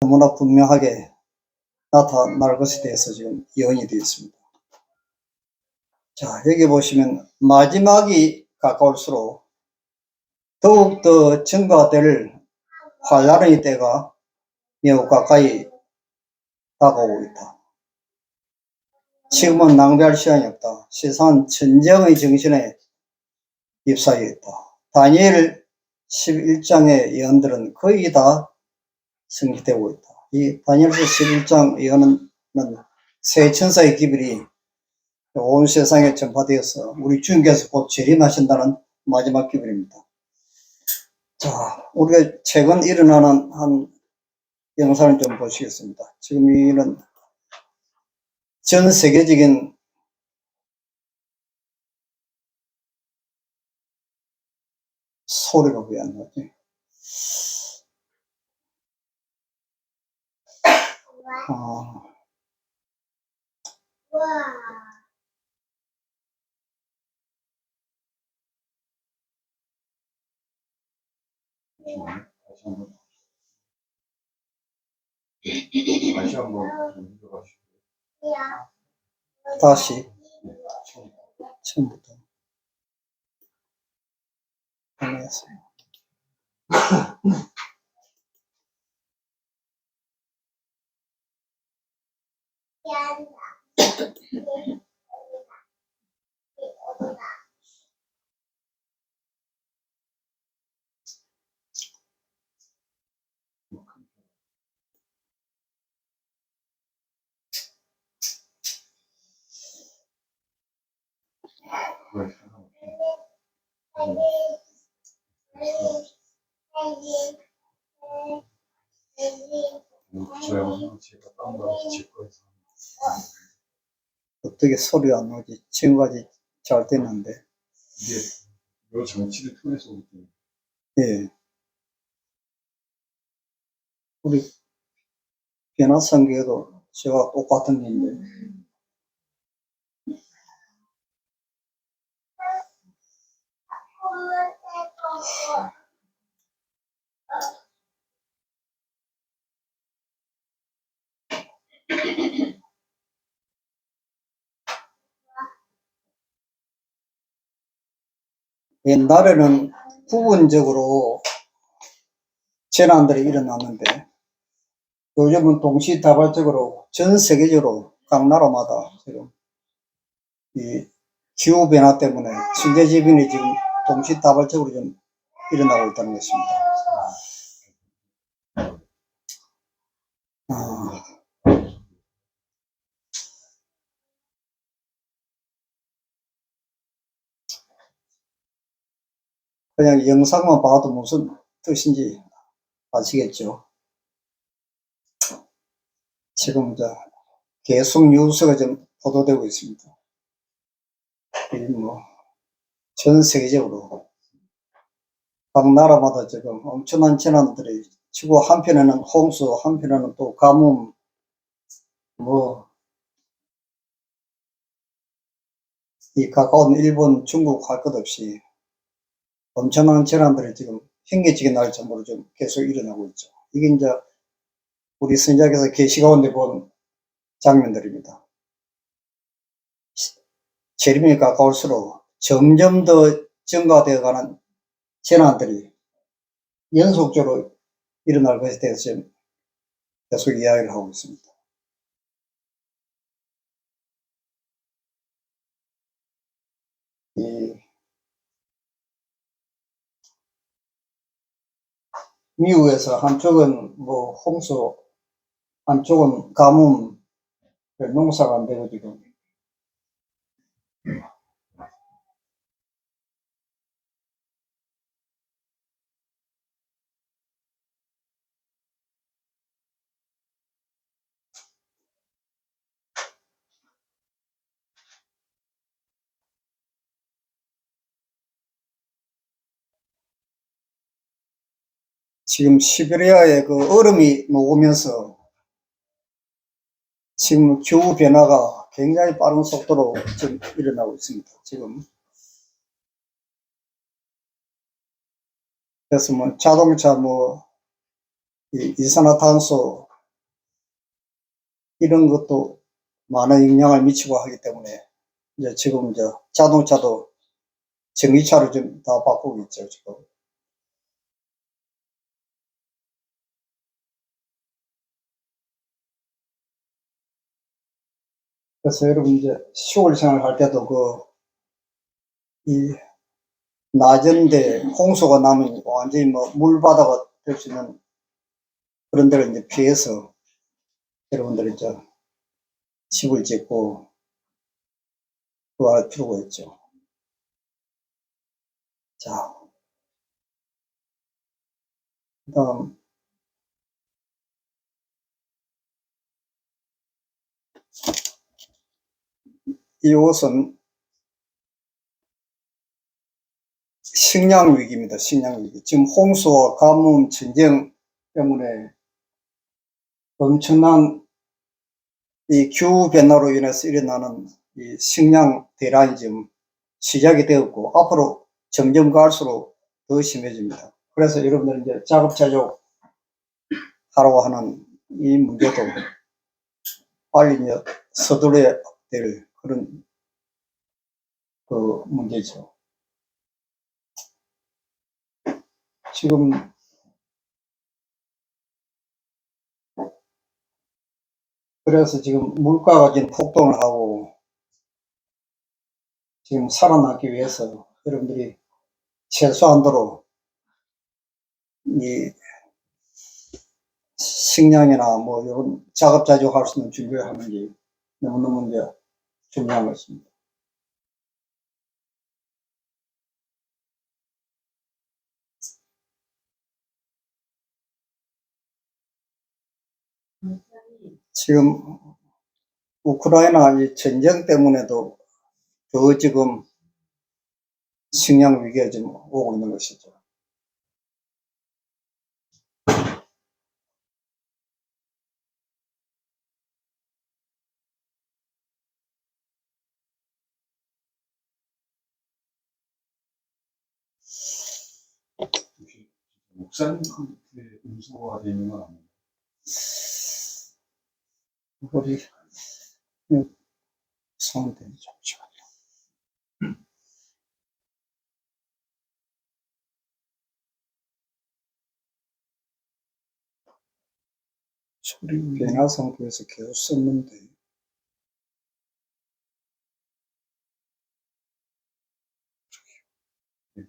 너무나 분명하게 나타날 것에 대해서 지금 예언이 되어 있습니다. 자, 여기 보시면 마지막이 가까울수록 더욱더 증가될 환란의 때가 매우 가까이 다가오고 있다. 지금은 낭비할 시간이 없다. 세상은 전쟁의 정신에 휩싸여 있다. 다니엘 11장의 예언들은 거의 다 성취되고 있다. 이 다니엘서 11장 예언은 새 천사의 기별이 온 세상에 전파되어서 우리 주님께서 곧 재림하신다는 마지막 기별입니다. 자, 우리가 최근 일어나는 한 영상을 좀 보시겠습니다. 지금 이는 전 세계적인 소리가 왜 안 나지? 다시 처음부터 안녕하세요. 어떻게 소리가 안 나오지? 지금까지 잘 됐는데. 이게 요 정치를 통해서 예. 우리 변화선교도 제가 똑같은 건데. 옛날에는 부분적으로 재난들이 일어났는데 요즘은 동시다발적으로 전 세계적으로 각 나라마다 지금 이 기후 변화 때문에 침대 지변이 지금 동시다발적으로 좀 일어나고 있다는 것입니다. 그냥 영상만 봐도 무슨 뜻인지 아시겠죠? 지금 계속 뉴스가 좀 보도되고 있습니다. 전 세계적으로 각 나라마다 지금 엄청난 재난들이 치고 한편에는 홍수, 한편에는 또 가뭄, 이 가까운 일본, 중국 할 것 없이 엄청난 재난들이 지금 현기적인 날 정도로 좀 계속 일어나고 있죠. 이게 이제 우리 선지자께서 계시 가운데 본 장면들입니다. 재림이 가까울수록 점점 더 증가되어가는 재난들이 연속적으로 일어날 것에 대해서 지금 계속 이야기를 하고 있습니다. 미국에서 한쪽은 홍수, 한쪽은 가뭄, 농사가 안 되고 지금 지금 시베리아에 그 얼음이 녹으면서 지금 기후 변화가 굉장히 빠른 속도로 지금 일어나고 있습니다. 지금 그래서 자동차 이산화탄소 이런 것도 많은 영향을 미치고 하기 때문에 이제 지금 자동차도 전기차로 좀 다 바꾸고 있죠, 지금. 그래서 여러분 이제 시골 생활할 때도 이 낮은데 홍수가 나면 완전히 뭐 물바다가 될 수 있는 그런 데를 이제 피해서 여러분들이 이제 집을 짓고 그할 필요가 있죠. 자, 그다음 이것은 식량 위기입니다. 식량 위기. 지금 홍수와 가뭄, 전쟁 때문에 엄청난 이 기후 변화로 인해서 일어나는 이 식량 대란이 지금 시작이 되었고 앞으로 점점 갈수록 더 심해집니다. 그래서 여러분들 이제 자급자족 하라고 하는 이 문제도 빨리 이제 서둘러야 될 그런 그 문제죠. 지금 그래서 지금 물가가 지금 폭등을 하고 지금 살아나기 위해서 여러분들이 최소한도로 이 식량이나 뭐 이런 자급자족 할 수 있는 준비를 하는 게 너무너무 이제 중요한 것입니다. 지금 우크라이나 이 전쟁 때문에도 더 지금 식량 위기가 지금 오고 있는 것이죠. 목사님한테 음소거가 되는 건 아니에요. 우리 상대 잠시만요. 소리 변화 상태에서 계속 썼는데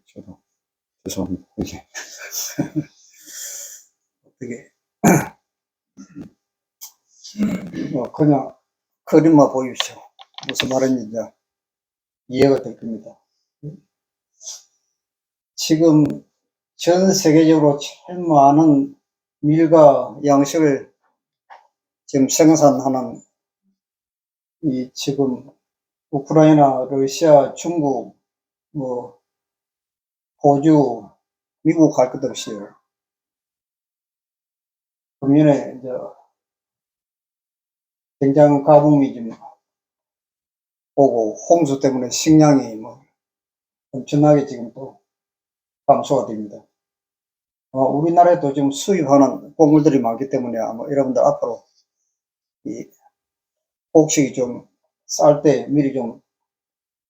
저도 죄송합니다. 이게 어떻게 그냥 그림만 보십시오. 무슨 말인지 이제 이해가 될 겁니다. 지금 전 세계적으로 제일 많은 밀과 양식을 지금 생산하는 이 지금 우크라이나, 러시아, 중국, 뭐 호주, 미국 할 것 없이요. 금년에 이제 굉장히 가뭄이 좀 오고 홍수 때문에 식량이 뭐 엄청나게 지금 또 감소가 됩니다. 우리나라에도 지금 수입하는 곡물들이 많기 때문에 아마 여러분들 앞으로 이 곡식이 좀 쌀 때 미리 좀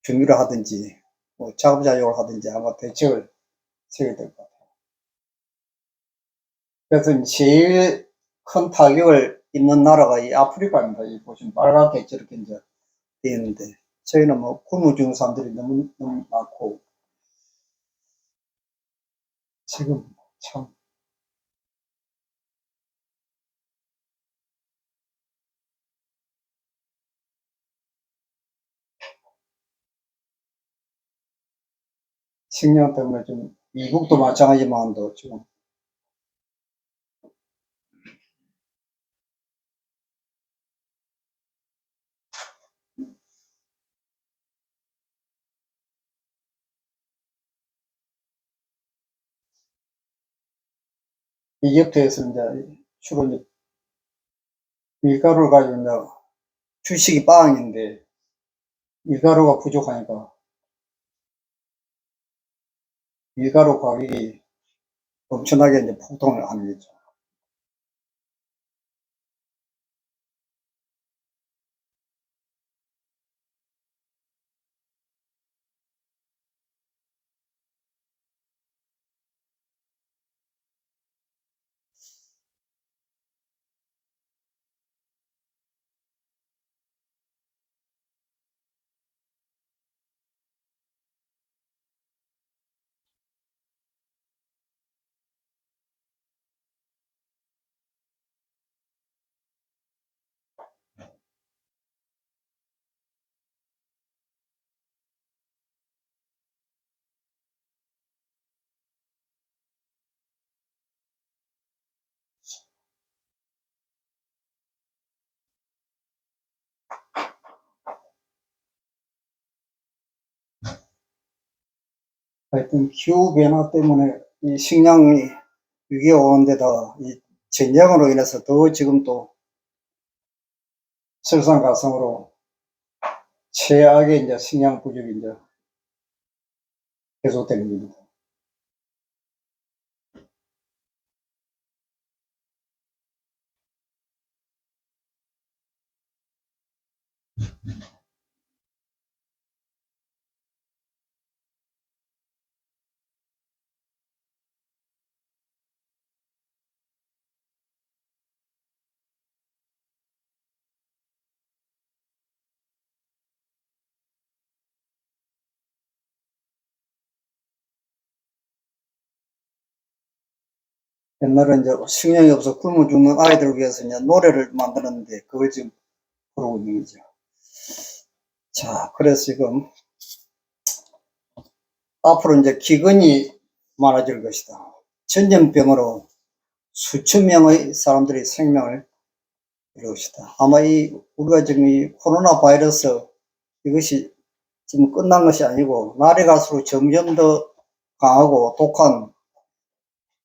준비를 하든지 뭐 자급자족을 하든지 아마 대책을 세워야 될 것 같아요. 그래서 제일 큰 타격을 입는 나라가 이 아프리카입니다. 이 보시면 빨갛게 저렇게 이제 되어 있는데 저희는 뭐 굶어 죽는 사람들이 너무 많고 지금 참 식량 때문에 좀 미국도 마찬가지만도 지금 이집트에서 이제 주로 이제 밀가루를 가지고 이제 주식이 빵인데 밀가루가 부족하니까 밀가루 가격이 엄청나게 이제 폭등을 하는 거죠. 하여튼 기후변화 때문에 이 식량이 위기에 오는데다 이 전쟁으로 인해서 더 지금 또 설상가상으로 최악의 이제 식량 부족이 이제 계속되는 겁니다. 옛날에 이제 식량이 없어 굶어 죽는 아이들을 위해서 이제 노래를 만들었는데 그걸 지금 부르고 있는 거죠. 자, 그래서 지금 앞으로 이제 기근이 많아질 것이다. 전염병으로 수천 명의 사람들이 생명을 잃을 것이다. 아마 우리가 지금 이 코로나 바이러스 이것이 지금 끝난 것이 아니고 날이 갈수록 점점 더 강하고 독한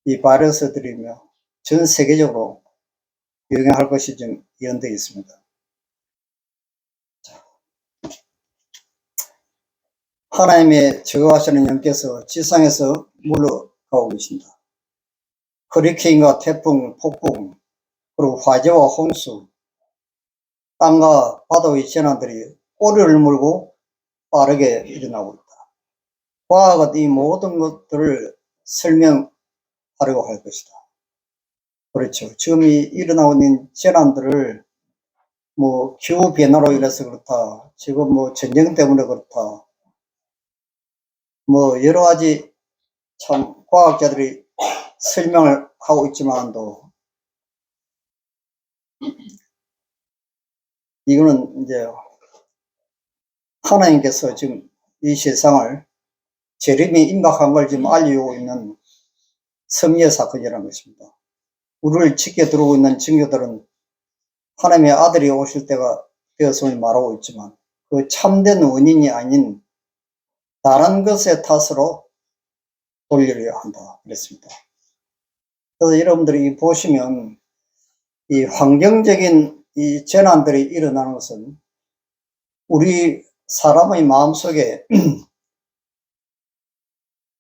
이 바이러스들이며 전 세계적으로 유행할 것이 좀 예언되어 있습니다. 하나님의 저거하시는 영께서 지상에서 물러가고 계신다. 허리케인과 태풍, 폭풍, 그리고 화재와 홍수, 땅과 바다의 재난들이 꼬리를 물고 빠르게 일어나고 있다. 과학은 이 모든 것들을 설명하려고 할 것이다. 그렇죠. 지금 일어나고 있는 재난들을 뭐 기후 변화로 인해서 그렇다. 지금 뭐 전쟁 때문에 그렇다. 뭐 여러 가지 참 과학자들이 설명을 하고 있지만도 이거는 이제 하나님께서 지금 이 세상을 재림이 임박한 걸 지금 알리고 있는 섭리의 사건이라는 것입니다. 우리를 지켜 들어오고 있는 증거들은 하나님의 아들이 오실 때가 되었음을 말하고 있지만 그 참된 원인이 아닌 다른 것의 탓으로 돌리려 한다 그랬습니다. 그래서 여러분들이 보시면 이 환경적인 이 재난들이 일어나는 것은 우리 사람의 마음속에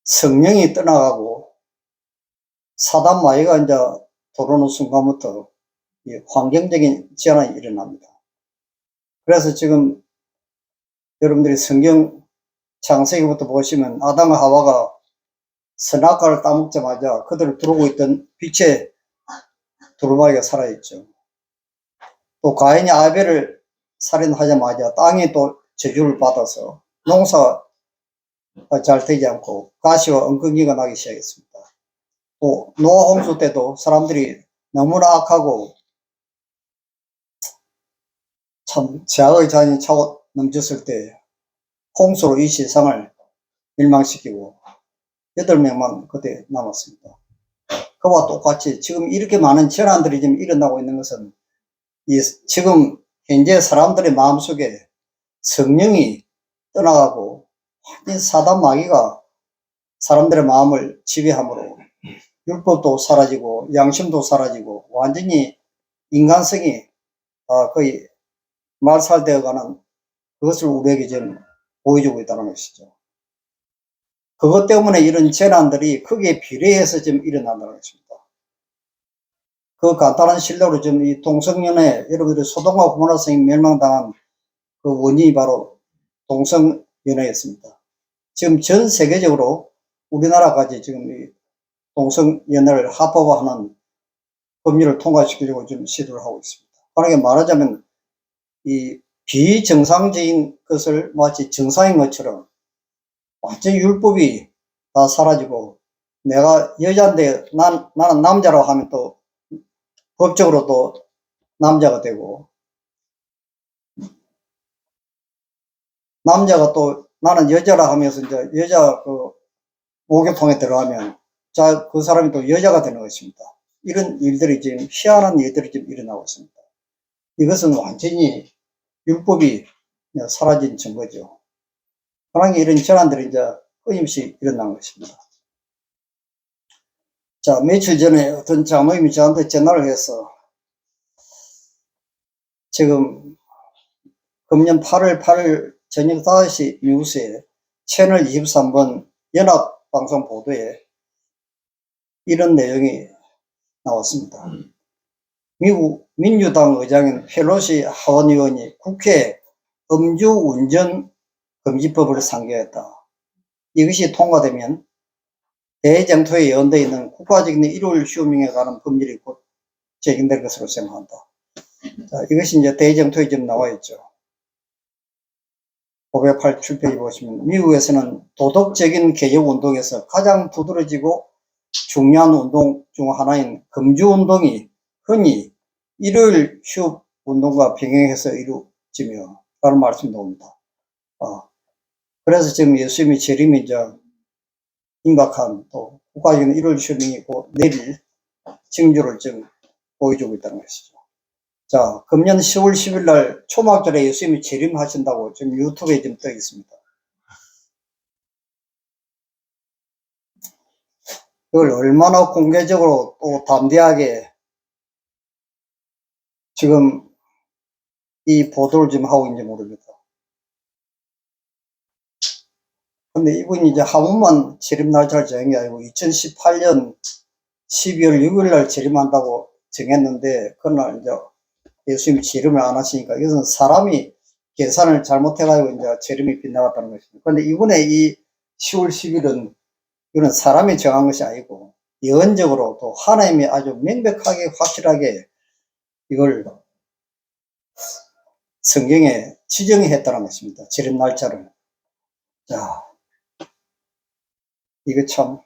성령이 떠나가고 사단 마귀가 이제 들어오는 순간부터 이 환경적인 재난이 일어납니다. 그래서 지금 여러분들이 성경 창세기부터 보시면 아담과 하와가 선악과를 따먹자마자 그들을 두르고 있던 빛의 두루마기가 살아있죠. 또 가인이 아벨을 살인하자마자 땅이 또 저주를 받아서 농사가 잘 되지 않고 가시와 엉겅기가 나기 시작했습니다. 또 노아 홍수 때도 사람들이 너무나 악하고 참 죄악의 잔이 차고 넘쳤을 때 홍수로 이 세상을 멸망시키고 8명만 그때 남았습니다. 그와 똑같이 지금 이렇게 많은 재난들이 지금 일어나고 있는 것은 지금 현재 사람들의 마음속에 성령이 떠나가고 완전 사단 마귀가 사람들의 마음을 지배함으로 율법도 사라지고 양심도 사라지고 완전히 인간성이 거의 말살되어 가는 그것을 우리에게 지금 보여주고 있다는 것이죠. 그것 때문에 이런 재난들이 크게 비례해서 지금 일어난다는 것입니다. 그 간단한 실례로 지금 이 동성연애, 여러분들이 소돔과 고모라성이 멸망당한 그 원인이 바로 동성연애였습니다. 지금 전 세계적으로 우리나라까지 지금 이 동성연애를 합법화하는 법률을 통과시키려고 지금 시도를 하고 있습니다. 그러니까 말하자면 이 비정상적인 것을 마치 정상인 것처럼 완전히 율법이 다 사라지고 내가 여자인데 나는 남자라고 하면 또 법적으로 또 남자가 되고 남자가 또 나는 여자라 하면서 이제 여자 그 목욕통에 들어가면 자, 그 사람이 또 여자가 되는 것입니다. 이런 일들이 지금 희한한 일들이 지금 일어나고 있습니다. 이것은 완전히 율법이 사라진 증거죠. 하나님 이런 재난들이 이제 끊임없이 일어난 것입니다. 자, 며칠 전에 어떤 장로님이 저한테 전화를 해서 지금 금년 8월 8일 저녁 5시 뉴스에 채널 23번 연합방송 보도에 이런 내용이 나왔습니다. 미국 민주당 의장인 펠로시 하원 의원이 국회 음주운전 금지법을 상정했다. 이것이 통과되면 대쟁토에 예언되어 있는 국가적인 일요일 휴밍에 관한 법률이 곧 제정될 것으로 생각한다. 자, 이것이 이제 대쟁토에 지금 나와 있죠. 587페이지 보시면 미국에서는 도덕적인 개혁 운동에서 가장 두드러지고 중요한 운동 중 하나인 금주운동이 흔히 일요일 휴업 운동과 병행해서 이루어지며 라는 말씀이 나옵니다. 그래서 지금 예수님이 재림이 이제 임박한 또 국가적인 일요일 휴업이고 내릴 징조를 지금 보여주고 있다는 것이죠. 자, 금년 10월 10일 날 초막절에 예수님이 재림하신다고 지금 유튜브에 지금 떠 있습니다. 이걸 얼마나 공개적으로 또 담대하게 지금 이 보도를 지금 하고 있는지 모릅니다. 근데 이분이 이제 한 번만 재림 날짜를 정한 게 아니고 2018년 12월 6일 날 재림한다고 정했는데 그날 이제 예수님이 재림을 안 하시니까 이것은 사람이 계산을 잘못해가지고 이제 재림이 빗나갔다는 것입니다. 그런데 이번에 이 10월 10일은 이건 사람이 정한 것이 아니고 예언적으로 또 하나님이 아주 명백하게 확실하게 이걸 성경에 지정했다는 것입니다. 재림 날짜를. 자, 이거 참.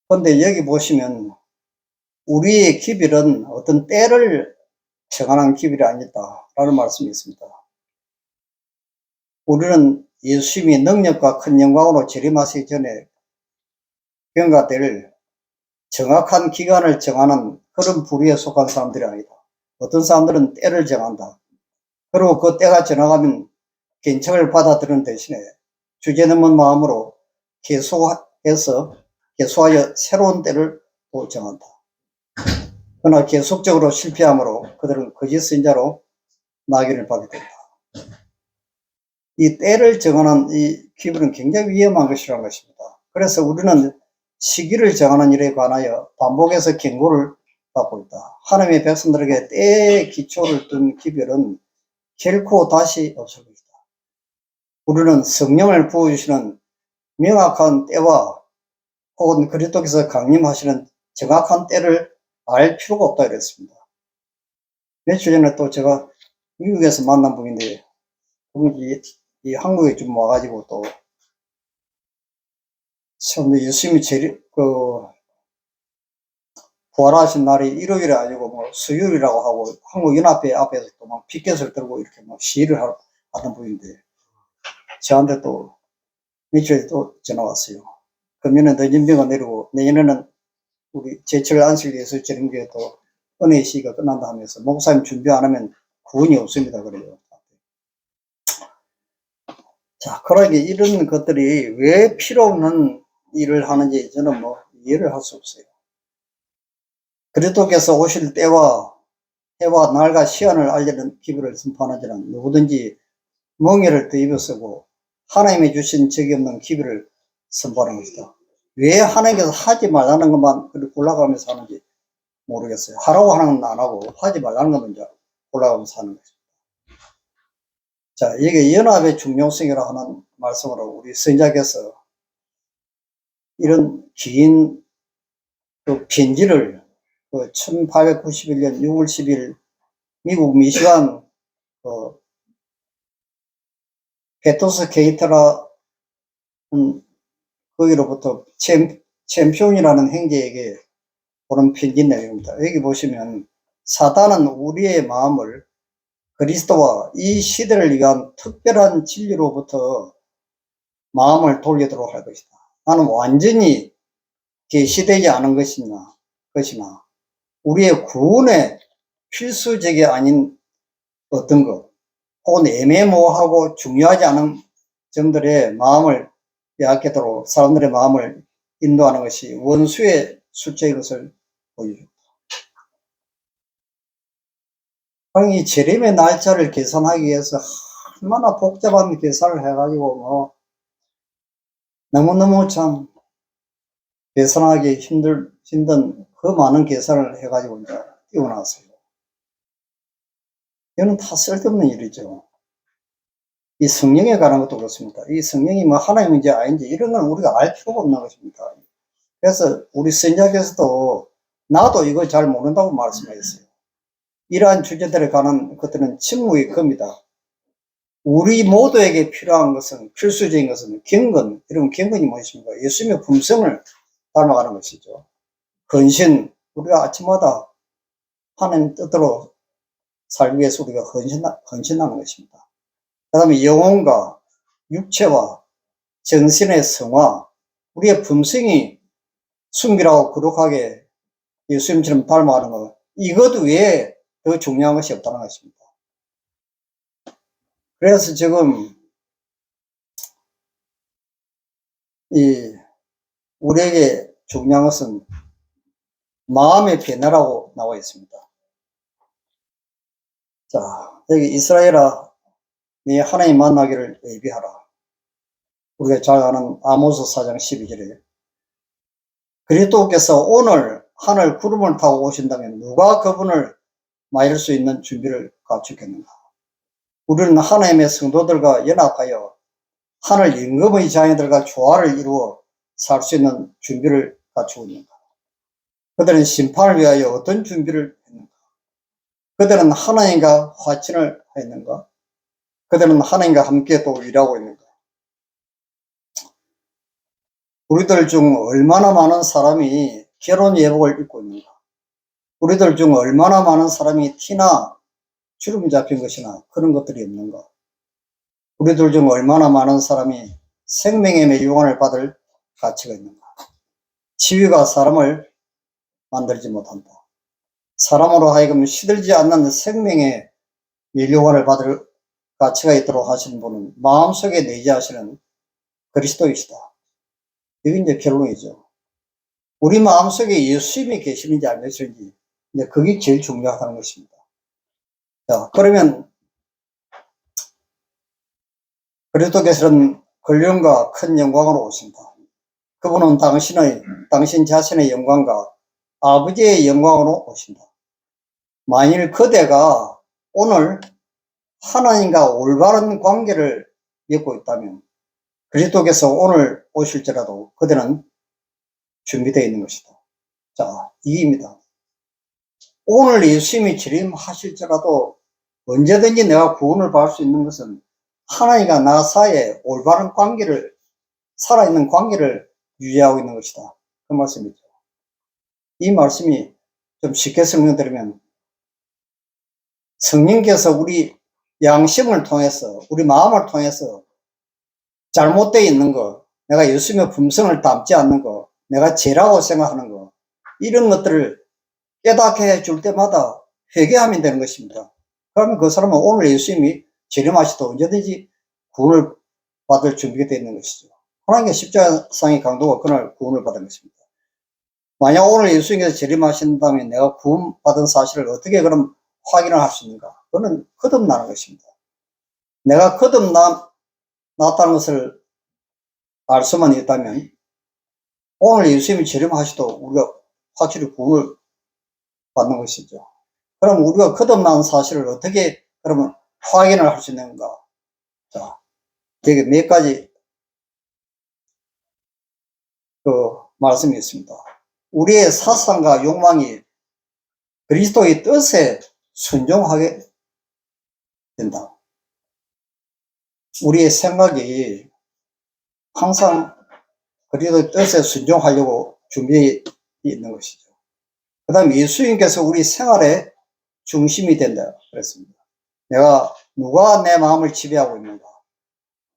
근데 여기 보시면 우리의 기별은 어떤 때를 정하는 기별이 아니다라는 말씀이 있습니다. 우리는 예수님이 능력과 큰 영광으로 재림하시기 전에 병가될 정확한 기간을 정하는 그런 부류에 속한 사람들이 아니다. 어떤 사람들은 때를 정한다. 그리고 그 때가 지나가면 괜찮을 받아들이는 대신에 주제넘은 마음으로 계속하여 새로운 때를 또 정한다. 그러나 계속적으로 실패함으로 그들은 거짓 선자로 낙인을 받게 된다. 이 때를 정하는 이 기분은 굉장히 위험한 것이라는 것입니다. 그래서 우리는 시기를 정하는 일에 관하여 반복해서 경고를 받고 있다. 하나님의 백성들에게 때의 기초를 둔 기별은 결코 다시 없을 것이다. 우리는 성령을 부어주시는 명확한 때와 혹은 그리스도께서 강림하시는 정확한 때를 알 필요가 없다 이랬습니다. 며칠 전에 또 제가 미국에서 만난 분인데 이 한국에 좀 와가지고 또 예수님이 부활하신 날이 일요일이 아니고 뭐 수요일이라고 하고 한국 연합회 앞에서 또 막 피켓을 들고 이렇게 막 시위를 하던 분인데 저한테 또 며칠 또 전화 왔어요. 금년에 늦은 병가 내리고 내년에는 우리 제철 안식 예수 재림교회 또 은혜의 시기가 끝난다 하면서 목사님 준비 안 하면 구원이 없습니다 그래요. 자, 그러게 이런 것들이 왜 필요 없는 일을 하는지 저는 뭐 이해를 할 수 없어요. 그리스도께서 오실 때와 해와 날과 시간을 알리는 기별을 선포하는 자는 누구든지 멍에를 더 쓰고 하나님이 주신 적이 없는 기별을 선포하는 것이다. 왜 하나님께서 하지 말라는 것만 골라가면서 하는지 모르겠어요. 하라고 하는 건 안 하고 하지 말라는 것만 이제 골라가면서 하는 것입니다. 자, 이게 연합의 중요성이라 하는 말씀으로 우리 선자께서 이런 긴 그 편지를 1891년 6월 10일 미국 미시간 페토스 게이트라 거기로부터 챔피온이라는 형제에게 보낸 편지 내용입니다. 여기 보시면 사단은 우리의 마음을 그리스도와 이 시대를 위한 특별한 진리로부터 마음을 돌리도록 할 것이다. 나는 완전히 계시되지 않은 것이나 우리의 구원에 필수적이 아닌 어떤 것 혹은 애매모호하고 중요하지 않은 점들의 마음을 빼앗기도록 사람들의 마음을 인도하는 것이 원수의 술제인 것을 보여줍니다. 이 재림의 날짜를 계산하기 위해서 얼마나 복잡한 계산을 해가지고 너무너무 참 계산하기 힘든 그 많은 계산을 해가지고 이제 띄워놨어요. 이거는 다 쓸데없는 일이죠. 이 성령에 관한 것도 그렇습니다. 이 성령이 하나님인지 아닌지 이런 건 우리가 알 필요가 없는 것입니다. 그래서 우리 선자께서도 나도 이거 잘 모른다고 말씀하셨어요. 이러한 주제들에 관한 것들은 침묵의 겁니다. 우리 모두에게 필요한 것은, 필수적인 것은 경건. 여러분, 경건이 무엇입니까? 예수님의 품성을 닮아가는 것이죠. 헌신, 우리가 아침마다 하나님 뜻대로 살기 위해서 우리가 헌신하는 것입니다. 그 다음에 영혼과 육체와 정신의 성화, 우리의 품성이 순결하고 거룩하게 예수님처럼 닮아가는 것, 이것 외에 더 중요한 것이 없다는 것입니다. 그래서 지금 우리에게 중요한 것은 마음의 변화라고 나와 있습니다. 자, 여기 이스라엘아, 네 하나님 만나기를 예비하라. 우리가 잘 아는 아모스 4장 12절에 그리스도께서 오늘 하늘 구름을 타고 오신다면 누가 그분을 맞을 수 있는 준비를 갖추겠는가? 우리는 하나님의 성도들과 연합하여 하늘 임금의 자녀들과 조화를 이루어 살 수 있는 준비를 갖추고 있는가? 그들은 심판을 위하여 어떤 준비를 했는가? 그들은 하나님과 화친을 했는가? 그들은 하나님과 함께 또 일하고 있는가? 우리들 중 얼마나 많은 사람이 결혼 예복을 입고 있는가? 우리들 중 얼마나 많은 사람이 티나 주름 잡힌 것이나 그런 것들이 없는가? 우리들 중 얼마나 많은 사람이 생명의 유언을 받을 가치가 있는가? 지위가 사람을 만들지 못한다. 사람으로 하여금 시들지 않는 생명의 멸류관을 받을 가치가 있도록 하시는 분은 마음속에 내재하시는 그리스도이시다. 이게 이제 결론이죠. 우리 마음속에 예수님이 계시는지 안 계시는지, 이제 그게 제일 중요하다는 것입니다. 자, 그러면 그리스도께서는 권력과 큰 영광으로 오신다. 그분은 당신 자신의 영광과 아버지의 영광으로 오신다. 만일 그대가 오늘 하나님과 올바른 관계를 맺고 있다면 그리스도께서 오늘 오실지라도 그대는 준비되어 있는 것이다. 자, 이입니다. 오늘 예수님이 재림하실지라도 언제든지 내가 구원을 받을 수 있는 것은 하나님과 나 사이에 올바른 관계를, 살아있는 관계를 유지하고 있는 것이다. 그 말씀이죠. 이 말씀이 좀 쉽게 설명드리면 성령께서 우리 양심을 통해서, 우리 마음을 통해서 잘못되어 있는 거, 내가 예수님의 품성을 담지 않는 거, 내가 죄라고 생각하는 거, 이런 것들을 깨닫게 해줄 때마다 회개하면 되는 것입니다. 그러면 그 사람은 오늘 예수님이 재림하시도 언제든지 구원을 받을 준비가 되어 있는 것이죠. 하나님의 십자가상의 강도가 그날 구원을 받은 것입니다. 만약 오늘 예수님께서 재림하신다면 내가 구원받은 사실을 어떻게 그럼 확인을 할 수 있는가? 그거는 거듭나는 것입니다. 내가 거듭났다는 것을 알 수만 있다면 오늘 예수님이 재림하시도 우리가 확실히 구원을 받는 것이죠. 그럼 우리가 거듭난 사실을 어떻게 그러면 확인을 할 수 있는가? 자, 여기 몇 가지 말씀이 있습니다. 우리의 사상과 욕망이 그리스도의 뜻에 순종하게 된다. 우리의 생각이 항상 그리스도의 뜻에 순종하려고 준비되어 있는 것이죠. 그 다음에 예수님께서 우리 생활의 중심이 된다 그랬습니다. 누가 내 마음을 지배하고 있는가?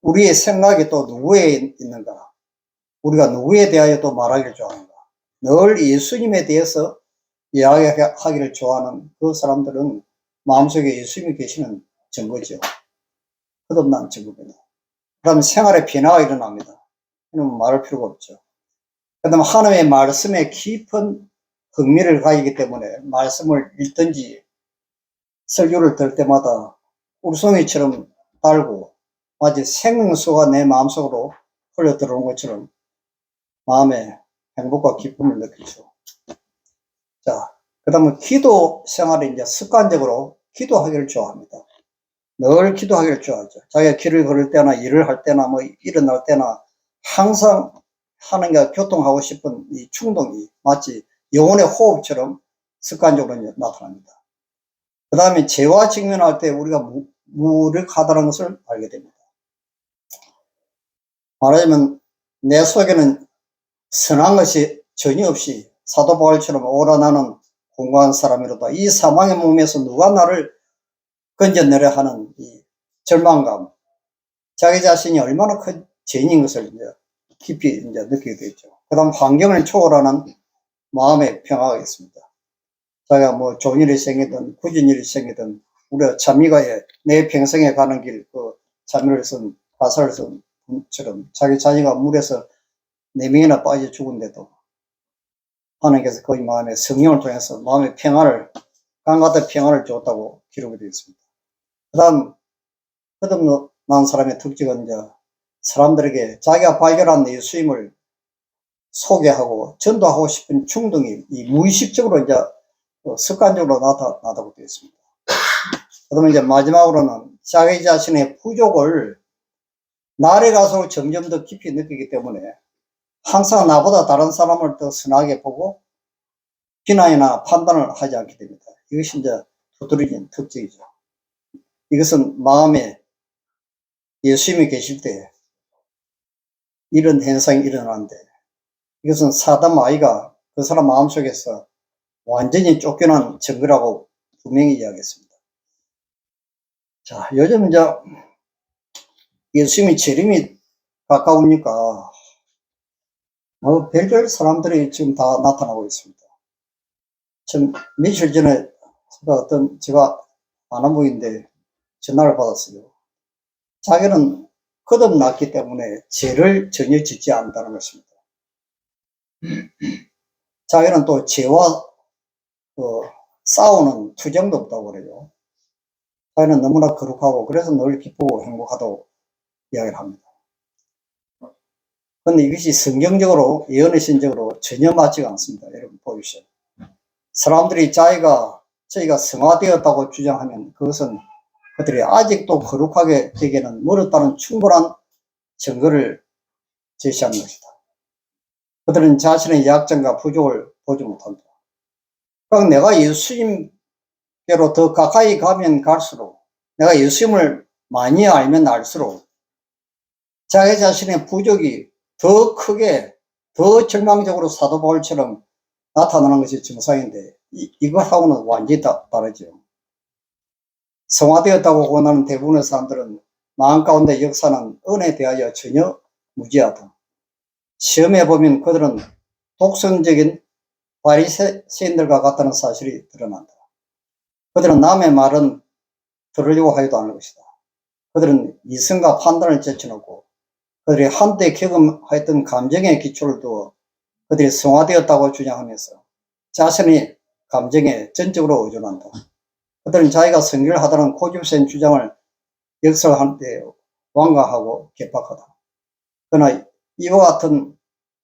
우리의 생각이 또 누구에 있는가? 우리가 누구에 대하여 또 말하기를 좋아하는가? 늘 예수님에 대해서 이야기하기를 좋아하는 그 사람들은 마음속에 예수님이 계시는 증거죠. 거듭난 증거입니다. 그러면 생활에 변화가 일어납니다. 이는 말할 필요가 없죠. 그 다음에 하나님의 말씀에 깊은 흥미를 가지기 때문에 말씀을 읽든지 설교를 들을 때마다 울송이처럼 달고 마치 생명수가 내 마음속으로 흘러 들어오는 것처럼 마음에 행복과 기쁨을 느끼죠. 자, 그 다음에 기도 생활에 이제 습관적으로 기도하기를 좋아합니다. 늘 기도하기를 좋아하죠. 자기가 길을 걸을 때나 일을 할 때나 뭐 일어날 때나 항상 하나님과 교통하고 싶은 이 충동이 마치 영혼의 호흡처럼 습관적으로 나타납니다. 그 다음에 죄와 직면할 때 우리가 무력하다는 것을 알게 됩니다. 말하자면 내 속에는 선한 것이 전혀 없이 사도 바울처럼 오라 나는 공고한 사람이로다. 이 사망의 몸에서 누가 나를 건져내려 하는 이 절망감, 자기 자신이 얼마나 큰 죄인인 것을 이제 깊이 이제 느끼게 되죠. 그 다음 환경을 초월하는 마음의 평화가 있습니다. 자기가 뭐 좋은 일이 생기든 굳은 일이 생기든 우리가 찬미가에 내 평생에 가는 길, 그 찬미를 쓴 가사를 쓴 분처럼 자기 자녀가 물에서 4명이나 빠져 죽은데도 하나님께서 거기 마음에 성령을 통해서 마음의 평화를, 강같은 평화를 줬다고 기록이 되어 있습니다. 그 다음 거듭난 사람의 특징은 이제 사람들에게 자기가 발견한 예수님을 소개하고 전도하고 싶은 충동이 이 무의식적으로 이제 습관적으로 나타나다고 되어 있습니다. 그러면 이제 마지막으로는 자기 자신의 부족을 날에 갈수록 점점 더 깊이 느끼기 때문에 항상 나보다 다른 사람을 더 선하게 보고 비난이나 판단을 하지 않게 됩니다. 이것이 이제 두드러진 특징이죠. 이것은 마음에 예수님이 계실 때 이런 현상이 일어나는데 이것은 사단 마귀가 그 사람 마음속에서 완전히 쫓겨난 증거라고 분명히 이야기했습니다. 자, 요즘 이제 예수님이 재림이 가까우니까 별별 사람들이 지금 다 나타나고 있습니다. 지금 며칠 전에 제가 아는 분인데 전화를 받았어요. 자기는 거듭났기 때문에 죄를 전혀 짓지 않는다는 것입니다. 자기는 또 죄와 싸우는 투정도 없다고 그래요. 자기는 너무나 거룩하고 그래서 늘 기쁘고 행복하다고 이야기를 합니다. 그런데 이것이 성경적으로 예언의 신적으로 전혀 맞지가 않습니다. 여러분 보십시오. 사람들이 저희가 성화되었다고 주장하면 그것은 그들이 아직도 거룩하게 되기에는 멀었다는 충분한 증거를 제시하는 것이다. 그들은 자신의 약점과 부족을 보지 못한다. 그러니까 내가 예수님께로 더 가까이 가면 갈수록, 내가 예수님을 많이 알면 알수록 자기 자신의 부족이 더 크게, 더 절망적으로 사도 바울처럼 나타나는 것이 정상인데 이것하고는 완전히 다르죠. 성화되었다고 권하는 대부분의 사람들은 마음 가운데 역사는 은혜에 대하여 전혀 무지하다. 시험해 보면 그들은 독선적인 바리새인들과 같다는 사실이 드러난다. 그들은 남의 말은 들으려고 하지도 않을 것이다. 그들은 이성과 판단을 제쳐놓고 그들이 한때 경험했던 감정의 기초를 두어 그들이 성화되었다고 주장하면서 자신의 감정에 전적으로 의존한다. 그들은 자기가 선교를 하다는 고집센 주장을 역설할 때 완강하고 개박하다. 그러나 이와 같은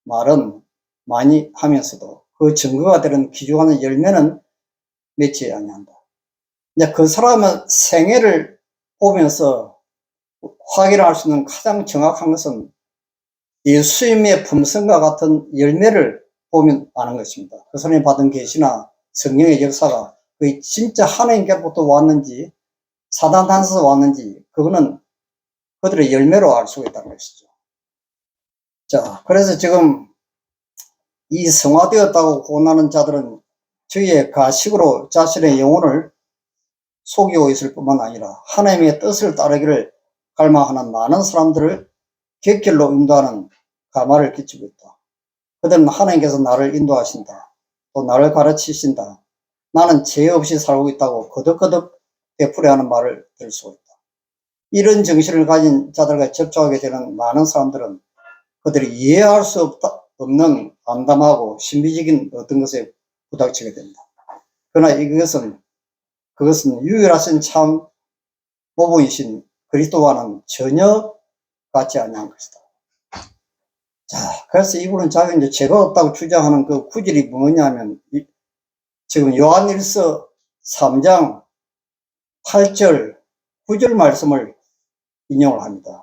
말은 많이 하면서도 그 증거가 되는 귀중한 열매는 맺지 아니한다. 이제 그 사람의 생애를 보면서 확인할 수 있는 가장 정확한 것은 예수님의 품성과 같은 열매를 보면 아는 것입니다. 그 사람이 받은 계시나 성령의 역사가 그게 진짜 하나님께로부터 왔는지 사단 단서에서 왔는지 그거는 그들의 열매로 알 수가 있다는 것이죠. 자, 그래서 지금 이 성화되었다고 고난하는 자들은 저희의 가식으로 자신의 영혼을 속이고 있을 뿐만 아니라 하나님의 뜻을 따르기를 갈망하는 많은 사람들을 객길로 인도하는 가마를 끼치고 있다. 그들은 하나님께서 나를 인도하신다. 또 나를 가르치신다. 나는 죄 없이 살고 있다고 거듭거듭 되풀이하는 말을 들을 수가 있다. 이런 정신을 가진 자들과 접촉하게 되는 많은 사람들은 그들이 이해할 수 없는 암담하고 신비적인 어떤 것에 부닥치게 됩니다. 그러나 그것은 유일하신 참 모범이신 그리스도와는 전혀 같지 않은 것이다. 자, 그래서 이분은 자기 이제 죄가 없다고 주장하는 그 구절이 뭐냐면, 지금 요한일서 3장 8절, 9절 말씀을 인용을 합니다.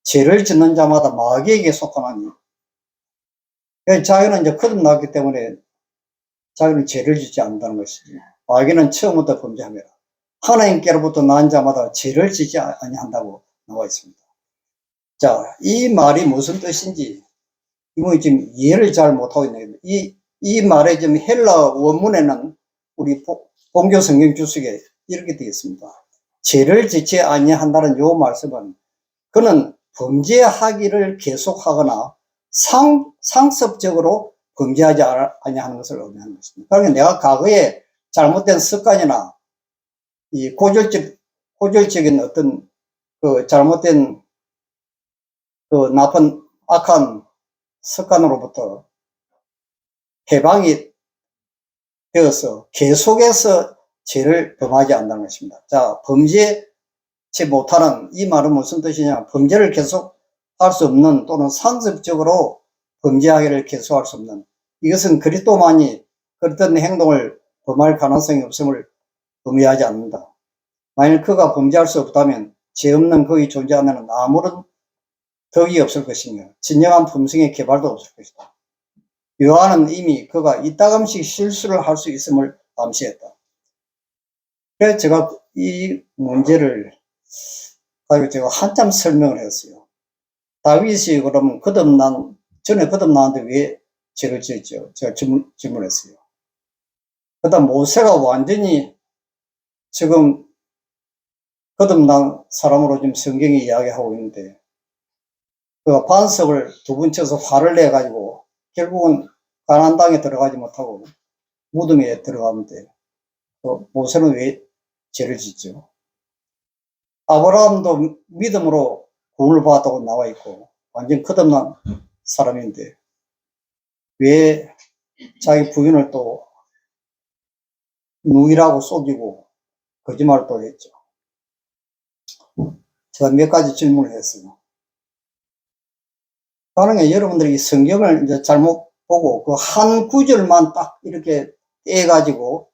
죄를 짓는 자마다 마귀에게 속하나니. 자기는 이제 거듭났기 때문에 자기는 죄를 짓지 않는다는 것이지. 마귀는 처음부터 범죄함이라. 하나님께로부터 난 자마다 죄를 짓지 아니한다고 나와 있습니다. 자, 이 말이 무슨 뜻인지 이분이 지금 이해를 잘 못하고 있는 거예요. 이 말의 지금 헬라 원문에는 우리 본교 성경 주석에 이렇게 되어 있습니다. 죄를 짓지 아니한다는 요 말씀은 그는 범죄하기를 계속하거나 상습적으로 범죄하지 아니하는 것을 의미하는 것입니다. 그러니까 내가 과거에 잘못된 습관이나 이 고질적인 어떤 그 잘못된 그 나쁜 악한 습관으로부터 해방이 되어서 계속해서 죄를 범하지 않는다는 것입니다. 자, 범죄치 못하는 이 말은 무슨 뜻이냐? 범죄를 계속할 수 없는 또는 상습적으로 범죄하기를 계속할 수 없는, 이것은 그리스도만이 그런 행동을 범할 가능성이 없음을 의미하지 않는다. 만일 그가 범죄할 수 없다면 죄 없는 그의 존재하면 아무런 덕이 없을 것이며 진정한 품성의 개발도 없을 것이다. 요한은 이미 그가 이따금씩 실수를 할 수 있음을 암시했다. 그래서 제가 이 문제를 가지고 제가 한참 설명을 했어요. 다윗이 그러면 전에 거듭나는데 왜 죄를 지었죠? 제가 질문했어요. 그 다음 모세가 완전히 지금 거듭난 사람으로 지금 성경이 이야기하고 있는데, 그 반석을 두 번 쳐서 화를 내가지고 결국은 가나안 땅에 들어가지 못하고 무덤에 들어가는데, 모세는 왜 죄를 짓죠? 아브라함도 믿음으로 구원을 받았다고 나와 있고 완전 거듭난 사람인데 왜 자기 부인을 또 누이라고 속이고 거짓말을 또 했죠? 제가 몇 가지 질문을 했어요. 만약에 여러분들이 성경을 이제 잘못 보고 그 한 구절만 딱 이렇게 떼가지고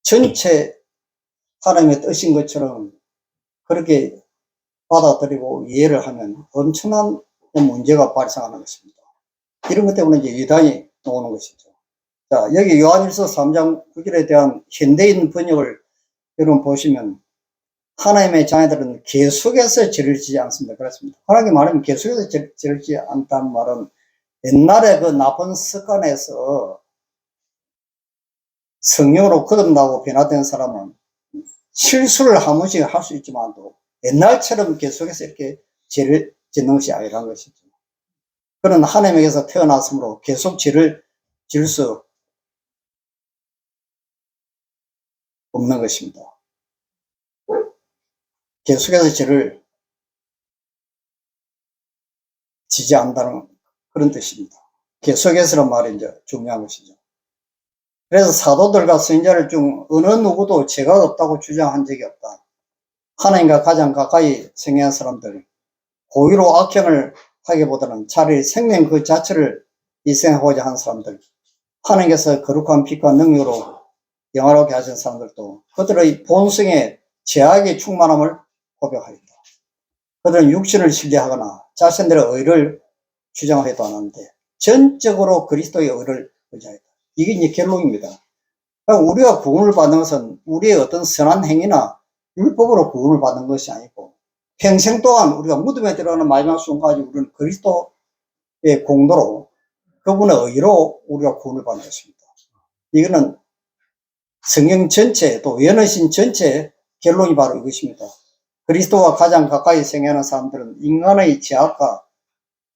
전체 하나님의 뜻인 것처럼 그렇게 받아들이고 이해를 하면 엄청난 문제가 발생하는 것입니다. 이런 것 때문에 이제 이단이 나오는 것이죠. 자, 여기 요한일서 3장 9절에 대한 현대인 번역을 여러분 보시면 하나님의 자녀들은 계속해서 죄를 지지 않습니다. 그렇습니다. 하나님이 말하면 계속해서 죄를 지지 않다는 말은 옛날에 그 나쁜 습관에서 성령으로 거듭나고 변화된 사람은 실수를 한 번씩 할 수 있지만도 옛날처럼 계속해서 이렇게 죄를 짓는 것이 아니라는 것이죠. 그는 하나님에게서 태어났으므로 계속 죄를 지을 수 없는 것입니다. 계속해서 죄를 지지 않는다는 그런 뜻입니다. 계속해서는 말이 이제 중요한 것이죠. 그래서 사도들과 선지자들 중 어느 누구도 죄가 없다고 주장한 적이 없다. 하나님과 가장 가까이 생애한 사람들, 고의로 악행을 하기보다는 차라리 생명 그 자체를 희생하고자 한 사람들, 하나님께서 거룩한 빛과 능력으로 영화롭게 하신 사람들도 그들의 본성의 죄악의 충만함을 고백하였다. 그들은 육신을 신뢰하거나 자신들의 의를 주장하지도 않았는데 전적으로 그리스도의 의를 의지하였다. 이게 이제 결론입니다. 그러니까 우리가 구원을 받는 것은 우리의 어떤 선한 행위나 율법으로 구원을 받는 것이 아니고 평생 동안 우리가 무덤에 들어가는 마지막 순간까지 우리는 그리스도의 공로로 그분의 의로 우리가 구원을 받는 것입니다. 이거는 성경 전체 또 예언신 전체의 결론이 바로 이것입니다. 그리스도와 가장 가까이 생애하는 사람들은 인간의 죄악과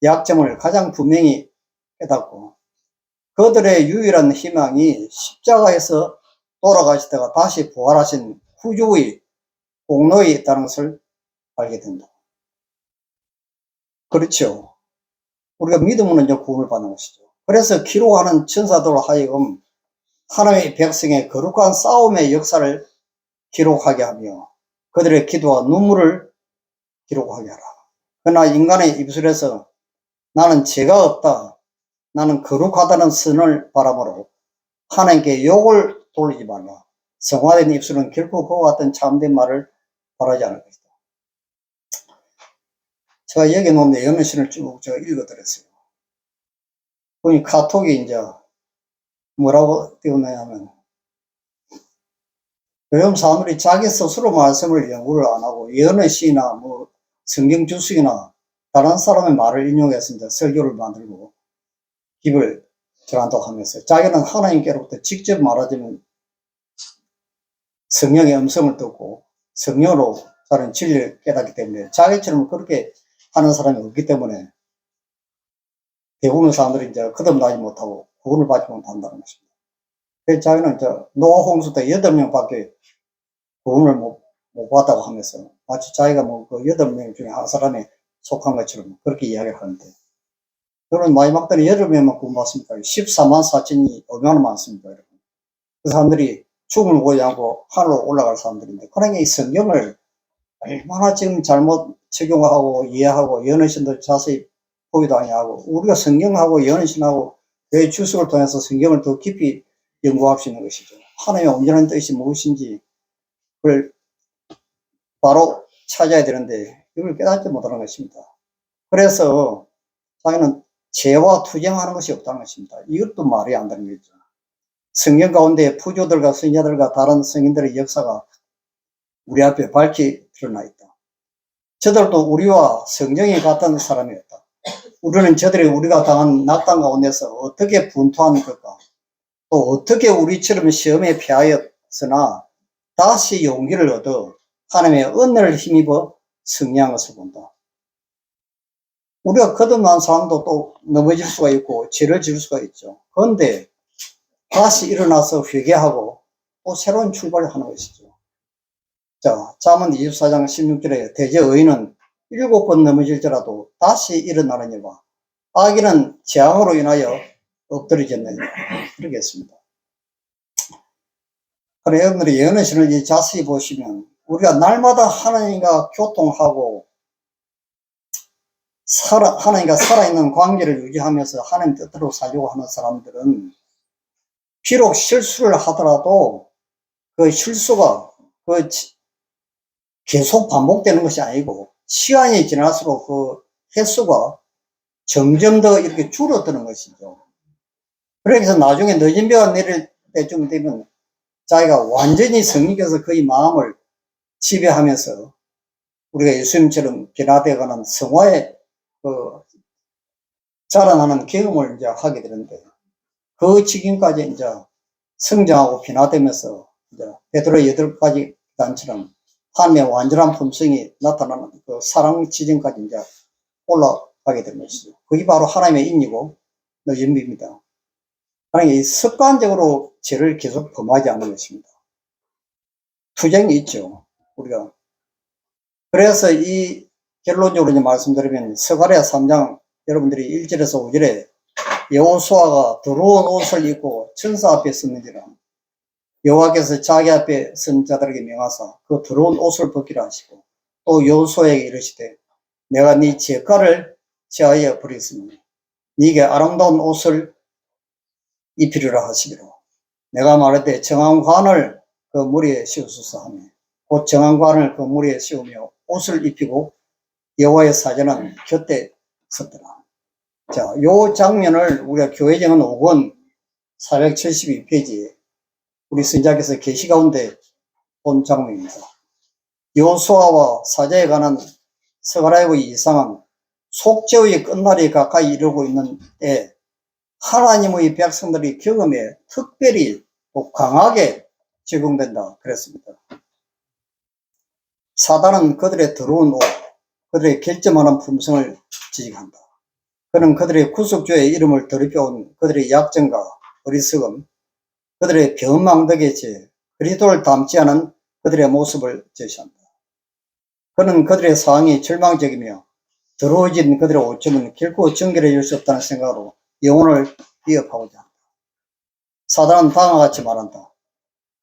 약점을 가장 분명히 깨닫고 그들의 유일한 희망이 십자가에서 돌아가시다가 다시 부활하신 구주의 공로에 있다는 것을 알게 된다. 그렇죠. 우리가 믿음으로 이제 구원을 받는 것이죠. 그래서 기록하는 천사들로 하여금 하나님의 백성의 거룩한 싸움의 역사를 기록하게 하며 그들의 기도와 눈물을 기록하게 하라. 그러나 인간의 입술에서 나는 죄가 없다, 나는 거룩하다는 선을 바람으로 하나님께 욕을 돌리지 말라. 성화된 입술은 결코 그와 같은 참된 말을 바라지 않을 것이다. 제가 여기 놓은 내용의 신을 쭉 제가 읽어드렸어요. 그러니 카톡이 이제 뭐라고 띄우냐면, 요즘 사람들이 자기 스스로 말씀을 연구를 안 하고 예언의 시나 뭐 성경 주석이나 다른 사람의 말을 인용해서 이제 설교를 만들고 입을 전한다고 하면서 자기는 하나님께로부터 직접 말하자면 성령의 음성을 듣고 성령으로 다른 진리를 깨닫기 때문에 자기처럼 그렇게 하는 사람이 없기 때문에 대부분의 사람들이 이제 거듭나지 못하고 구원을 받지 못한다는 것입니다. 그래서 자기는 이제 노아 홍수 때 8명밖에 구원을 못 받았다고 하면서 마치 자기가 뭐 그 8명 중에 한 사람에 속한 것처럼 그렇게 이야기를 하는데, 여러분 마지막 때는 8명만 구원받습니까? 14만 4천이 얼마나 많습니까, 여러분? 그 사람들이 죽음을 보지 않고 하늘로 올라갈 사람들인데, 그러니까 이 성경을 얼마나 지금 잘못 적용하고 이해하고 연애신도 자세히 보기도 아니하고, 우리가 성경하고 연애신하고 그 주석을 통해서 성경을 더 깊이 연구할 수 있는 것이죠. 하나님의 온전한 뜻이 무엇인지 그걸 바로 찾아야 되는데 이걸 깨닫지 못하는 것입니다. 그래서 자기는 죄와 투쟁하는 것이 없다는 것입니다. 이것도 말이 안 되는 거죠. 성경 가운데 부조들과 선지자들과 다른 성인들의 역사가 우리 앞에 밝히 드러나 있다. 저들도 우리와 성경이 같은 사람이었다. 우리는 저들이 우리가 당한 낙담 가운데서 어떻게 분투하는 것과 또 어떻게 우리처럼 시험에 패하였으나 다시 용기를 얻어 하나님의 은혜를 힘입어 승리한 것을 본다. 우리가 거듭난 사람도 또 넘어질 수가 있고 죄를 지을 수가 있죠. 그런데 다시 일어나서 회개하고 또 새로운 출발을 하는 것이죠. 자, 잠언 24장 16절에 대제 의인은 7번 넘어질지라도 다시 일어나느니와 악인은 재앙으로 인하여 엎드려졌느니라. 그렇게 했습니다. 그래, 여러분들이 예언의 신을 자세히 보시면 우리가 날마다 하나님과 교통하고 하나님과 살아있는 관계를 유지하면서 하나님 뜻대로 살려고 하는 사람들은 비록 실수를 하더라도 그 실수가 계속 반복되는 것이 아니고 시간이 지날수록 그 횟수가 점점 더 이렇게 줄어드는 것이죠. 그래서 나중에 늦은 비가 내릴 때쯤 되면 자기가 완전히 성령께서 그의 마음을 지배하면서 우리가 예수님처럼 변화되어가는 성화에 자라나는 경험을 이제 하게 되는데, 그 지금까지 이제 성장하고 변화되면서 이제 베드로 8가지 단처럼 하나님의 완전한 품성이 나타나는 그 사랑 지점까지 이제 올라가게 되는 것이죠. 그게 바로 하나님의 인이고 연비입니다. 하나님이 습관적으로 죄를 계속 범하지 않는 것입니다. 투쟁이 있죠, 우리가. 그래서 이 결론적으로 이제 말씀드리면 스가랴 3장 여러분들이 1절에서 5절에 여호수아가 더러운 옷을 입고 천사 앞에 섰는지라 여호와께서 자기 앞에 선 자들에게 명하사 그 더러운 옷을 벗기라 하시고, 또 여호수아에게 이르시되 내가 네 죄가를 제하여 버렸으니 네게 아름다운 옷을 입히리라 하시기로 내가 말하되 정한관을 그 머리에 씌우소서 하며 곧 정한관을 그 머리에 씌우며 옷을 입히고 여호와의 사자는 곁에 섰더라. 자, 요 장면을 우리가 교회정은 5권 472페이지에 우리 선지자께서 계시 가운데 본 장면입니다. 여호수아와 사자에 관한 스가랴의 이상은 속죄의 끝날이 가까이 이르고 있는 때 하나님의 백성들이 경험에 특별히 또 강하게 적용된다 그랬습니다. 사단은 그들의 더러운 옷, 그들의 결점하는 품성을 지적한다. 그는 그들의 구속주의 이름을 더럽혀온 그들의 약점과 어리석음, 그들의 변망덕의 죄, 그리스도를 닮지 않은 그들의 모습을 제시한다. 그는 그들의 상황이 절망적이며 더러워진 그들의 오점은 결코 정결해 줄 수 없다는 생각으로 영혼을 위협하고자 한다. 사단은 다음과 같이 말한다.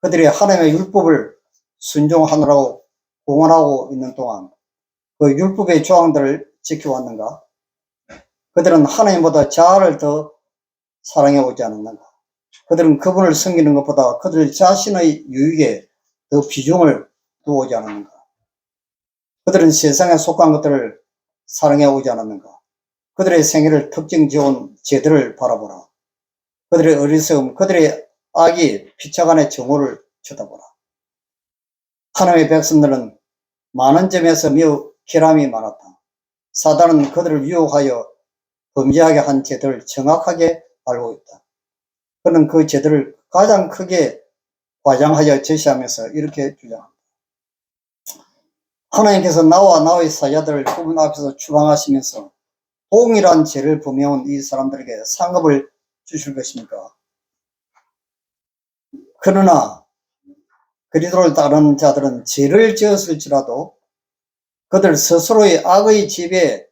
그들이 하나님의 율법을 순종하느라고 공언하고 있는 동안 그 율법의 조항들을 지켜왔는가? 그들은 하나님보다 자아를 더 사랑해 오지 않았는가? 그들은 그분을 섬기는 것보다 그들 자신의 유익에 더 비중을 두어오지 않았는가? 그들은 세상에 속한 것들을 사랑해 오지 않았는가? 그들의 생애를 특정 지어온 죄들을 바라보라. 그들의 어리석음, 그들의 악이 피차간의 정오를 쳐다보라. 하나님의 백성들은 많은 점에서 매우 결함이 많았다. 사단은 그들을 유혹하여 범죄하게 한 죄들을 정확하게 알고 있다. 그는 그 죄들을 가장 크게 과장하여 제시하면서 이렇게 주장합니다. 하나님께서 나와 나의 사자들을 그분 앞에서 추방하시면서 동일한 죄를 범해온 이 사람들에게 상급을 주실 것입니까? 그러나 그리스도를 따르는 자들은 죄를 지었을지라도 그들 스스로의 악의 지배에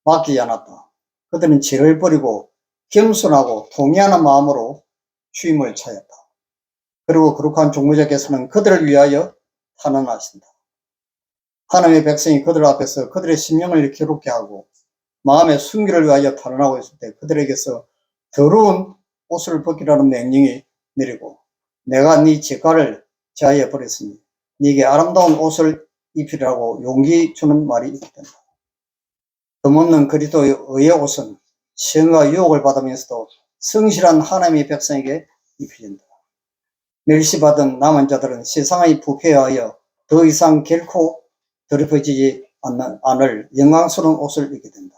맡기지 않았다. 그들은 죄를 버리고 겸손하고 동의하는 마음으로 주임을 차였다. 그리고 거룩한 종무자께서는 그들을 위하여 탄원하신다. 하나님의 백성이 그들 앞에서 그들의 심령을 괴롭게 하고 마음의 순결을 위하여 탄원하고 있을 때 그들에게서 더러운 옷을 벗기라는 명령이 내리고 내가 네 죄가를 제하여 버렸으니 네게 아름다운 옷을 입히라고 용기 주는 말이 있게 된다. 흠없는 그리스도의 의의 옷은 시험과 유혹을 받으면서도 성실한 하나님의 백성에게 입혀진다. 멸시받은 남은 자들은 세상의 부패에 의하여 더 이상 결코 더럽혀지지 않을 영광스러운 옷을 입게 된다.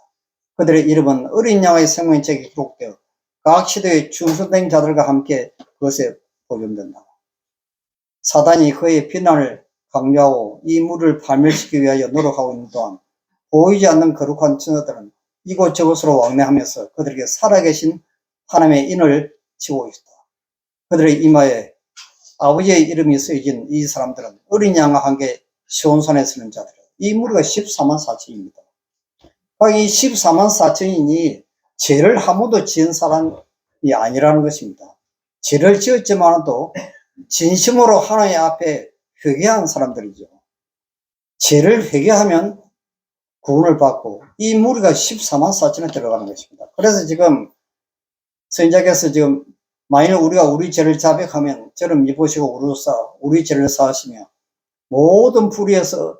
그들의 이름은 어린 양의 생명책에 기록되어 각 시대의 충성된 자들과 함께 그것에 보존된다. 사단이 그의 비난을 강요하고 이 물을 파멸시키기 위하여 노력하고 있는 동안 보이지 않는 거룩한 천사들은 이곳저곳으로 왕래하면서 그들에게 살아계신 하나님의 인을 치고 있다. 그들의 이마에 아버지의 이름이 쓰여진 이 사람들은 어린 양과 함께 시온산에 서는 자들. 이 무리가 14만 4천입니다. 이 14만 4천인이 죄를 한 번도 지은 사람이 아니라는 것입니다. 죄를 지었지만도 진심으로 하나님 앞에 회개한 사람들이죠. 죄를 회개하면 구원을 받고 이 무리가 14만 4천에 들어가는 것입니다. 그래서 지금 선지자께서 지금 만일 우리가 우리 죄를 자백하면 저를 미보시고 우리 죄를 사하시며 모든 불의에서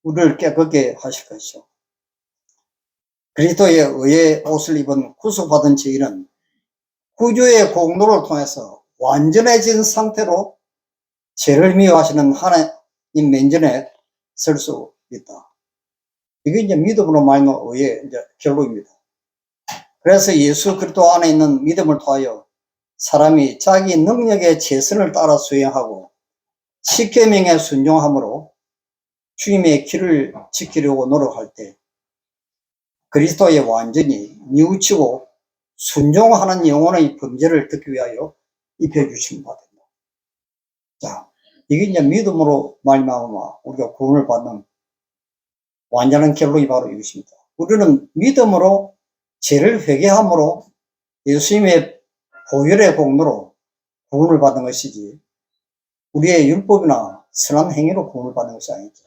우리를 깨끗게 하실 것이죠. 그리스도의 의의 옷을 입은 구속받은 죄인은 구주의 공로를 통해서 완전해진 상태로 죄를 미워하시는 하나님 면전에 설 수 있다. 이게 이제 믿음으로 말미암아 의의 이제 결론입니다. 그래서 예수 그리스도 안에 있는 믿음을 통하여 사람이 자기 능력의 최선을 따라 수행하고 십계명에 순종함으로 주님의 길을 지키려고 노력할 때 그리스도에 완전히 뉘우치고 순종하는 영혼의 범죄를 듣기 위하여 입혀주신 바 됩니다. 자, 이게 이제 믿음으로 말미암아 우리가 구원을 받는 완전한 결론이 바로 이것입니다. 우리는 믿음으로 죄를 회개함으로 예수님의 보혈의 공로로 구원을 받는 것이지 우리의 율법이나 선한 행위로 구원을 받는 것이 아니죠.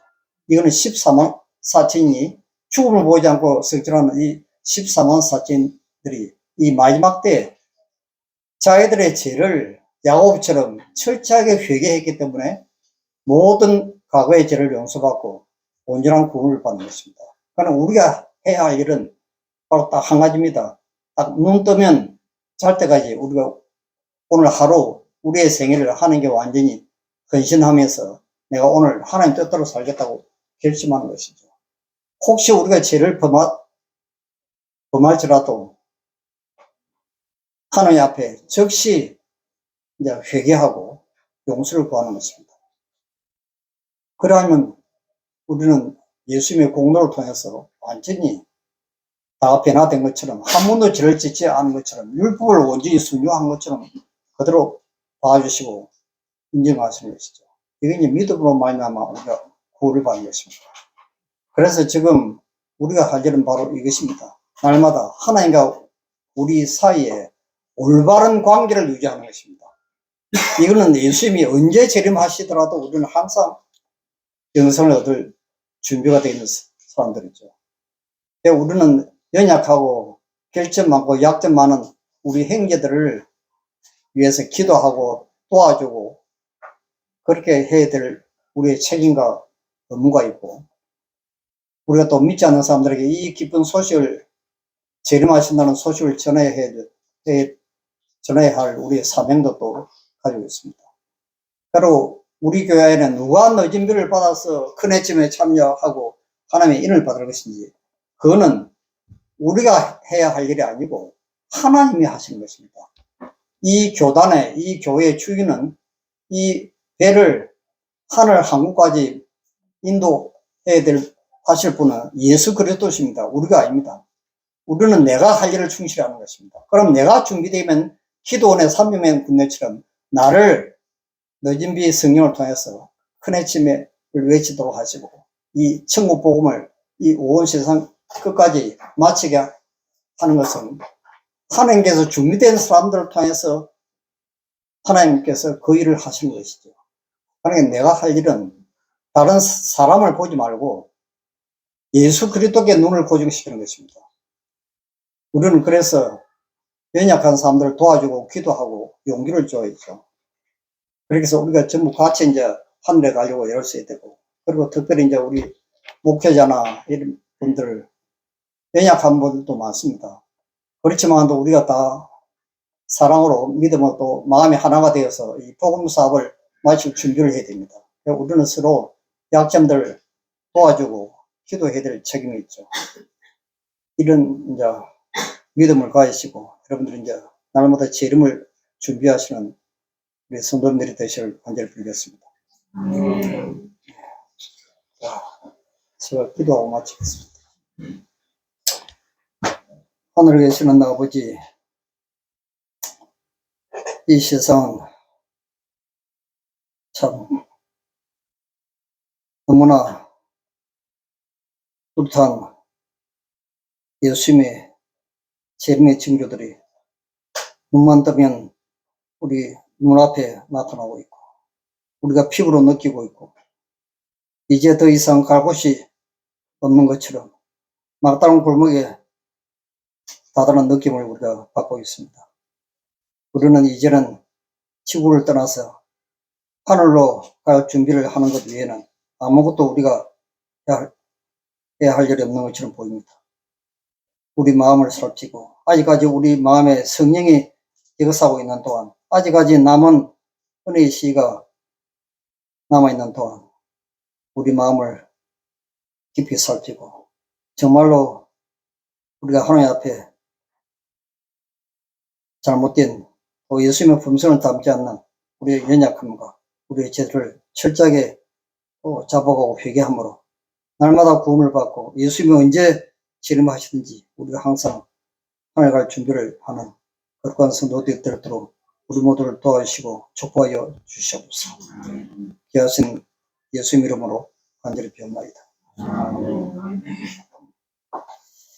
이거는 14만 4천이 죽음을 보지 않고 석전하는 이 14만 4천들이 이 마지막 때 자기들의 죄를 야곱처럼 철저하게 회개했기 때문에 모든 과거의 죄를 용서받고 온전한 구원을 받는 것입니다. 그러나 우리가 해야 할 일은 바로 딱 한 가지입니다. 딱 눈 뜨면 잘 때까지 우리가 오늘 하루 우리의 생애를 하나님께 완전히 헌신하면서 내가 오늘 하나님 뜻대로 살겠다고 결심하는 것이죠. 혹시 우리가 죄를 범할지라도 하나님 앞에 즉시 이제 회개하고 용서를 구하는 것입니다. 그러면 우리는 예수님의 공로를 통해서 완전히 다 변화된 것처럼 한 번도 죄를 짓지 않은 것처럼 율법을 온전히 순종한 것처럼 그대로 봐주시고 인정하시는 것이죠. 이게 이제 믿음으로 말미암아 우리가 구원을 받는 것입니다. 그래서 지금 우리가 할 일은 바로 이것입니다. 날마다 하나님과 우리 사이에 올바른 관계를 유지하는 것입니다. 이거는 예수님이 언제 재림하시더라도 우리는 항상 영생을 얻을 준비가 되어 있는 사람들이죠. 우리는 연약하고 결점 많고 약점 많은 우리 형제들을 위해서 기도하고 도와주고 그렇게 해야 될 우리의 책임과 의무가 있고, 우리가 또 믿지 않는 사람들에게 이 기쁜 소식을, 재림하신다는 소식을 전해야 할 우리의 사명도 또 가지고 있습니다. 바로 우리 교회에는 누가 늦은 비를 받아서 큰 해침에 참여하고 하나님의 인을 받을 것인지, 그거는 우리가 해야 할 일이 아니고 하나님이 하시는 것입니다. 이 교단의, 이 교회의 주인은 이 배를 하늘 항구까지 인도해야 하실 분은 예수 그리스도십니다. 우리가 아닙니다. 우리는 내가 할 일을 충실히 하는 것입니다. 그럼 내가 준비되면 기도원의 300명 군대처럼 나를 늦은 비 성령을 통해서 큰 해침을 외치도록 하시고, 이 천국 복음을 이 온 세상 끝까지 마치게 하는 것은 하나님께서 준비된 사람들을 통해서 하나님께서 그 일을 하시는 것이죠. 그러니까 내가 할 일은 다른 사람을 보지 말고 예수 그리스도께 눈을 고정시키는 것입니다. 우리는 그래서 연약한 사람들을 도와주고 기도하고 용기를 줘야죠. 그렇게 해서 우리가 전부 같이 이제 하늘에 가려고 이럴 수 있고, 그리고 특별히 이제 우리 목회자나 이런 분들, 연약한 분들도 많습니다. 그렇지만 또 우리가 다 사랑으로 믿음으로 또 마음이 하나가 되어서 이 복음 사업을 마칠 준비를 해야 됩니다. 우리는 서로 약점들 도와주고 기도해야 될 책임이 있죠. 이런 이제 믿음을 가지시고 여러분들이 이제 날마다 재림을 준비하시는 우리 성도님들이 되시길 간절히 빌겠습니다. 자, 제가 기도하고 마치겠습니다. 하늘에 계시는 아버지, 이 세상은 참 너무나 뚜렷한 예수님의 재림의 징조들이 눈만 뜨면 우리 눈앞에 나타나고 있고, 우리가 피부로 느끼고 있고, 이제 더 이상 갈 곳이 없는 것처럼 막다른 골목에 다다른 느낌을 우리가 받고 있습니다. 우리는 이제는 지구를 떠나서 하늘로 갈 준비를 하는 것 외에는 아무것도 우리가 해야 할 일이 없는 것처럼 보입니다. 우리 마음을 살피고, 아직까지 우리 마음에 성령이 역사하고 있는 동안, 아직까지 남은 은혜의 시가 남아있는 동안 우리 마음을 깊이 살피고, 정말로 우리가 하나님 앞에 잘못된 또 예수님의 품성을 담지 않는 우리의 연약함과 우리의 죄를 철저하게 자복하고 회개함으로 날마다 구원을 받고 예수님이 언제 재림하시든지 우리가 항상 하늘 갈 준비를 하는 거룩한 성도들이 되도록 우리 모두를 도와주시고 축복하여 주시옵소서. 귀하신 예수님 이름으로 간절히 비옵나이다.